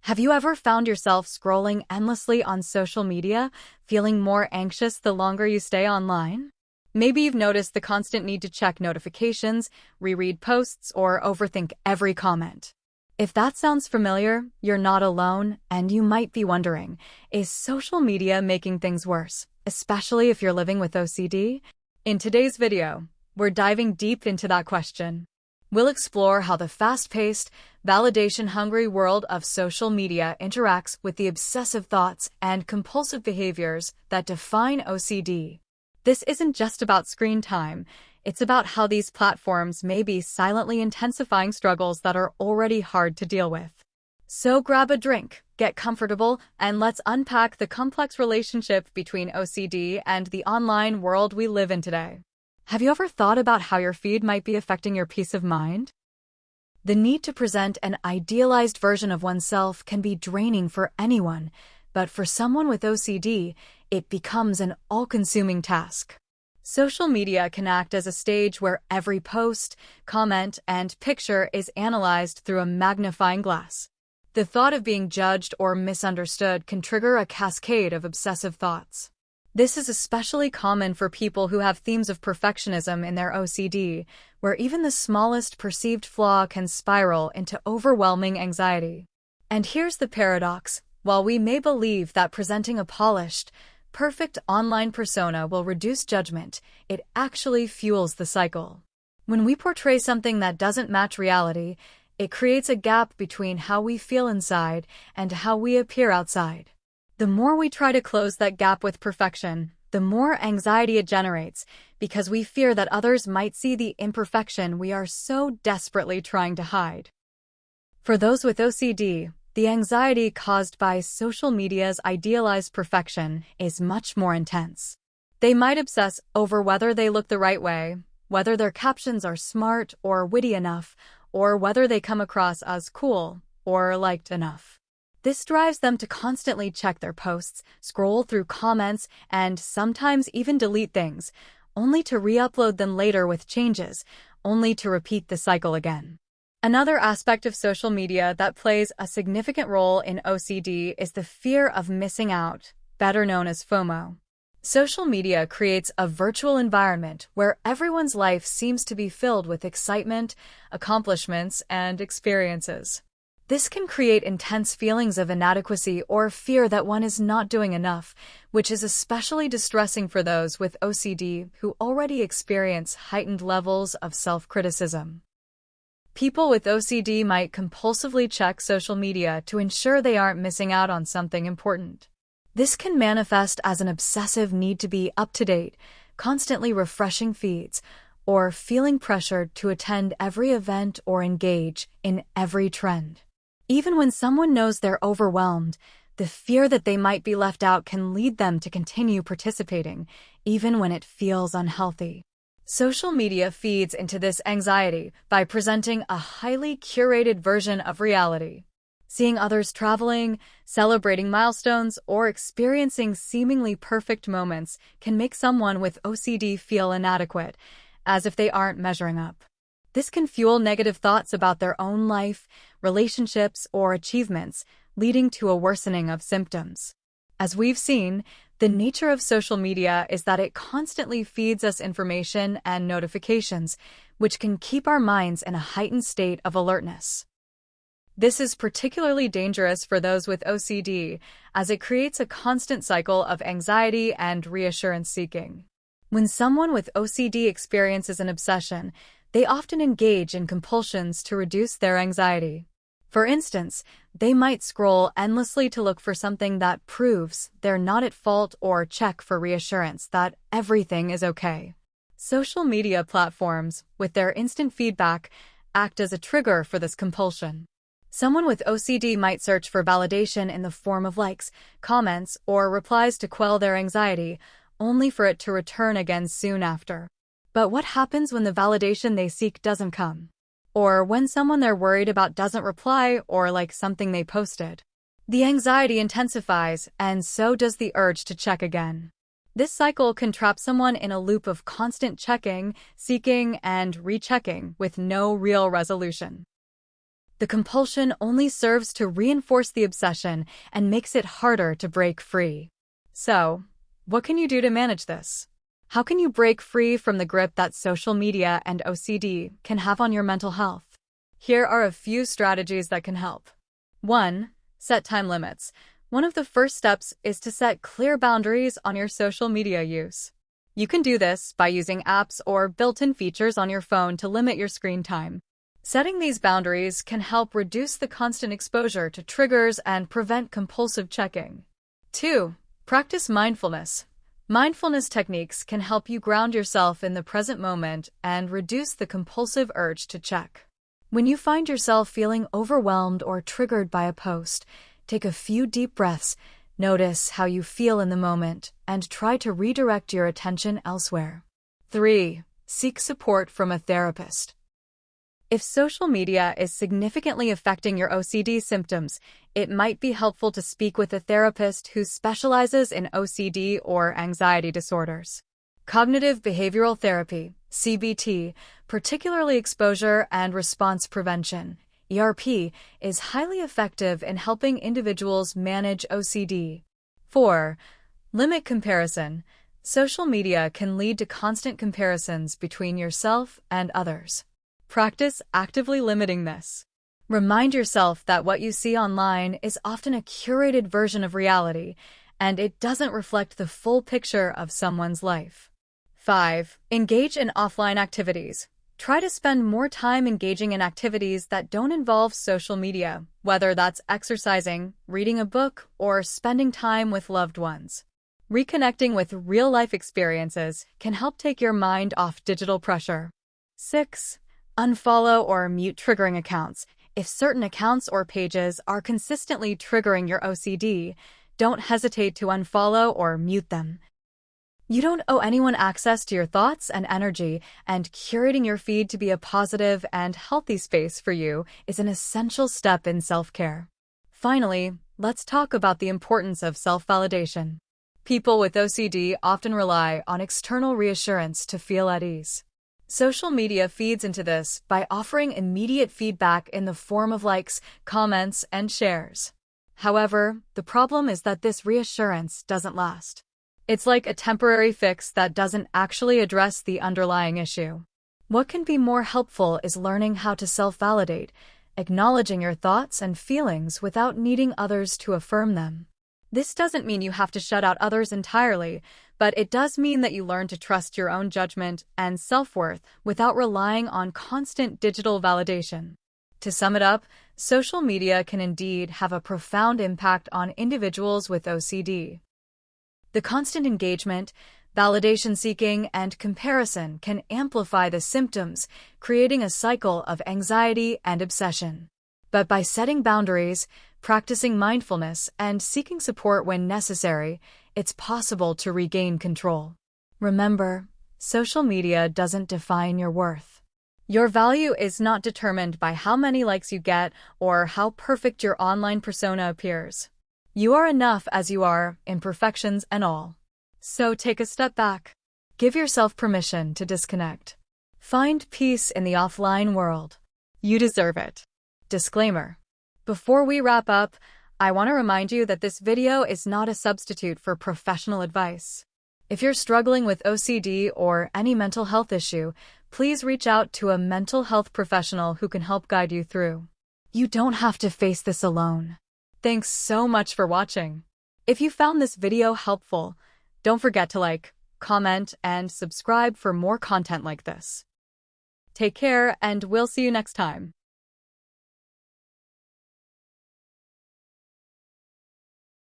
Have you ever found yourself scrolling endlessly on social media, feeling more anxious the longer you stay online? Maybe you've noticed the constant need to check notifications, reread posts, or overthink every comment. If that sounds familiar, you're not alone, and you might be wondering, is social media making things worse, especially if you're living with OCD? In today's video, we're diving deep into that question. We'll explore how the fast-paced, validation-hungry world of social media interacts with the obsessive thoughts and compulsive behaviors that define OCD. This isn't just about screen time, it's about how these platforms may be silently intensifying struggles that are already hard to deal with. So grab a drink, get comfortable, and let's unpack the complex relationship between OCD and the online world we live in today. Have you ever thought about how your feed might be affecting your peace of mind? The need to present an idealized version of oneself can be draining for anyone, but for someone with OCD, it becomes an all-consuming task. Social media can act as a stage where every post, comment, and picture is analyzed through a magnifying glass. The thought of being judged or misunderstood can trigger a cascade of obsessive thoughts. This is especially common for people who have themes of perfectionism in their OCD, where even the smallest perceived flaw can spiral into overwhelming anxiety. And here's the paradox. While we may believe that presenting a polished, perfect online persona will reduce judgment, it actually fuels the cycle. When we portray something that doesn't match reality, it creates a gap between how we feel inside and how we appear outside. The more we try to close that gap with perfection, the more anxiety it generates, because we fear that others might see the imperfection we are so desperately trying to hide. For those with OCD, the anxiety caused by social media's idealized perfection is much more intense. They might obsess over whether they look the right way, whether their captions are smart or witty enough, or whether they come across as cool or liked enough. This drives them to constantly check their posts, scroll through comments, and sometimes even delete things, only to re-upload them later with changes, only to repeat the cycle again. Another aspect of social media that plays a significant role in OCD is the fear of missing out, better known as FOMO. Social media creates a virtual environment where everyone's life seems to be filled with excitement, accomplishments, and experiences. This can create intense feelings of inadequacy or fear that one is not doing enough, which is especially distressing for those with OCD who already experience heightened levels of self-criticism. People with OCD might compulsively check social media to ensure they aren't missing out on something important. This can manifest as an obsessive need to be up-to-date, constantly refreshing feeds, or feeling pressured to attend every event or engage in every trend. Even when someone knows they're overwhelmed, the fear that they might be left out can lead them to continue participating, even when it feels unhealthy. Social media feeds into this anxiety by presenting a highly curated version of reality. Seeing others traveling, celebrating milestones, or experiencing seemingly perfect moments can make someone with OCD feel inadequate, as if they aren't measuring up. This can fuel negative thoughts about their own life, relationships, or achievements, leading to a worsening of symptoms. As we've seen, the nature of social media is that it constantly feeds us information and notifications, which can keep our minds in a heightened state of alertness. This is particularly dangerous for those with OCD, as it creates a constant cycle of anxiety and reassurance seeking. When someone with OCD experiences an obsession, they often engage in compulsions to reduce their anxiety. For instance, they might scroll endlessly to look for something that proves they're not at fault or check for reassurance that everything is okay. Social media platforms, with their instant feedback, act as a trigger for this compulsion. Someone with OCD might search for validation in the form of likes, comments, or replies to quell their anxiety, only for it to return again soon after. But what happens when the validation they seek doesn't come? Or when someone they're worried about doesn't reply or like something they posted? The anxiety intensifies, and so does the urge to check again. This cycle can trap someone in a loop of constant checking, seeking, and rechecking with no real resolution. The compulsion only serves to reinforce the obsession and makes it harder to break free. So, what can you do to manage this? How can you break free from the grip that social media and OCD can have on your mental health? Here are a few strategies that can help. 1. Set time limits. One of the first steps is to set clear boundaries on your social media use. You can do this by using apps or built-in features on your phone to limit your screen time. Setting these boundaries can help reduce the constant exposure to triggers and prevent compulsive checking. 2. Practice mindfulness. Mindfulness techniques can help you ground yourself in the present moment and reduce the compulsive urge to check. When you find yourself feeling overwhelmed or triggered by a post, take a few deep breaths, notice how you feel in the moment, and try to redirect your attention elsewhere. 3. Seek support from a therapist. If social media is significantly affecting your OCD symptoms, it might be helpful to speak with a therapist who specializes in OCD or anxiety disorders. Cognitive behavioral therapy, CBT, particularly exposure and response prevention, ERP, is highly effective in helping individuals manage OCD. 4. Limit comparison. Social media can lead to constant comparisons between yourself and others. Practice actively limiting this. Remind yourself that what you see online is often a curated version of reality, and it doesn't reflect the full picture of someone's life. 5. Engage in offline activities. Try to spend more time engaging in activities that don't involve social media, whether that's exercising, reading a book, or spending time with loved ones. Reconnecting with real-life experiences can help take your mind off digital pressure. 6. Unfollow or mute triggering accounts. If certain accounts or pages are consistently triggering your OCD, don't hesitate to unfollow or mute them. You don't owe anyone access to your thoughts and energy, and curating your feed to be a positive and healthy space for you is an essential step in self-care. Finally, let's talk about the importance of self-validation. People with OCD often rely on external reassurance to feel at ease. Social media feeds into this by offering immediate feedback in the form of likes, comments, and shares. However, the problem is that this reassurance doesn't last. It's like a temporary fix that doesn't actually address the underlying issue. What can be more helpful is learning how to self-validate, acknowledging your thoughts and feelings without needing others to affirm them. This doesn't mean you have to shut out others entirely, but it does mean that you learn to trust your own judgment and self-worth without relying on constant digital validation. To sum it up, social media can indeed have a profound impact on individuals with OCD. The constant engagement, validation seeking, and comparison can amplify the symptoms, creating a cycle of anxiety and obsession. But by setting boundaries, practicing mindfulness, and seeking support when necessary, it's possible to regain control. Remember, social media doesn't define your worth. Your value is not determined by how many likes you get or how perfect your online persona appears. You are enough as you are, imperfections and all. So take a step back. Give yourself permission to disconnect. Find peace in the offline world. You deserve it. Disclaimer. Before we wrap up, I want to remind you that this video is not a substitute for professional advice. If you're struggling with OCD or any mental health issue, please reach out to a mental health professional who can help guide you through. You don't have to face this alone. Thanks so much for watching. If you found this video helpful, don't forget to like, comment, and subscribe for more content like this. Take care, and we'll see you next time.